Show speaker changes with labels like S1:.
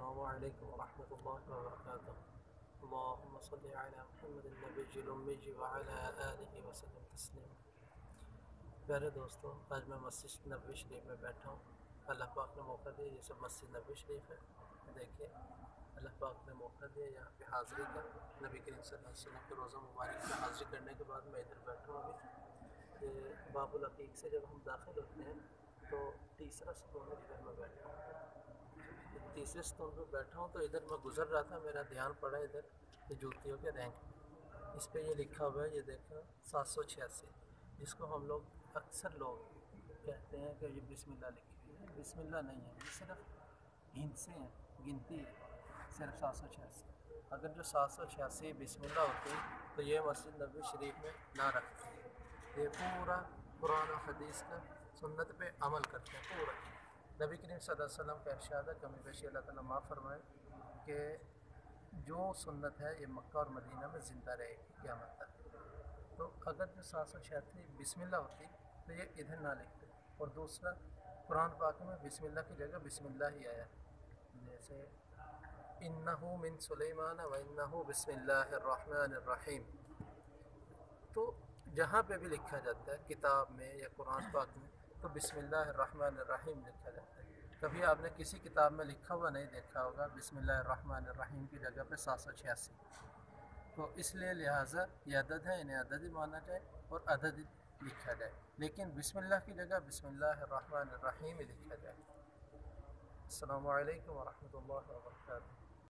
S1: السلام علیکم ورحمۃ اللہ وبرکاتہ۔ اللہم صلی علی محمد النبی الأمی وعلی آلہ وسلم تسلیم۔ پیارے دوستوں، آج میں مسجد نبوی شریف میں بیٹھا ہوں۔ اللہ پاک نے موقع دیا، یہ سب مسجد نبوی شریف ہے، دیکھیں اللہ پاک نے موقع دیا یہاں پہ حاضری کا۔ نبی کریم صلی اللہ علیہ وسلم کے روزہ مبارک سے حاضری کرنے کے بعد میں ادھر بیٹھا ہوں ابھی کہ باب العقیق سے جب ہم داخل ہوتے ہیں تو تیسرا ستون ادھر میں بیٹھا ہوں، تیسرے ستون پہ بیٹھا ہوں تو ادھر میں گزر رہا تھا، میرا دھیان پڑا ادھر یہ جوتیوں کے رینک، اس پہ یہ لکھا ہوا ہے، یہ دیکھیں 786، جس کو ہم لوگ اکثر لوگ کہتے ہیں کہ یہ بسم اللہ لکھی ہوئی ہے۔ بسم اللہ نہیں ہے، یہ صرف ہندسے ہیں، گنتی ہے، صرف 786۔ اگر جو 786 بسم اللہ ہوتی تو یہ مسجد نبوی شریف میں نہ رکھتے، یہ پورا قرآن و حدیث کا سنت پہ عمل کرتے ہیں پورا۔ نبی کریم صلی اللہ علیہ وسلم کا ارشاد ہے، کمی بیشی اللہ تعالیٰ معاف فرمائے، کہ جو سنت ہے یہ مکہ اور مدینہ میں زندہ رہے گی قیامت تک۔ تو اگر جو 786 بسم اللہ ہوتی تو یہ ادھر نہ لکھتے۔ اور دوسرا، قرآن پاک میں بسم اللہ کی جگہ بسم اللہ ہی آیا ہے، جیسے انہو من سلیمان و انہو بسم اللہ الرحمن الرحیم۔ تو جہاں پہ بھی لکھا جاتا ہے کتاب میں یا قرآن پاک میں تو بسم اللہ الرحمن الرحیم لکھا جاتا ہے۔ کبھی آپ نے کسی کتاب میں لکھا ہوا نہیں دیکھا ہوگا بسم اللہ الرحمن الرحیم کی جگہ پہ 786۔ تو اس لیے لہٰذا یہ عدد ہے، انہیں عدد ہی مانا جائے اور عدد ہی لکھا جائے، لیکن بسم اللہ کی جگہ بسم اللہ الرحمن الرحیم ہی لکھا جائے۔ السلام علیکم ورحمۃ اللہ وبرکاتہ۔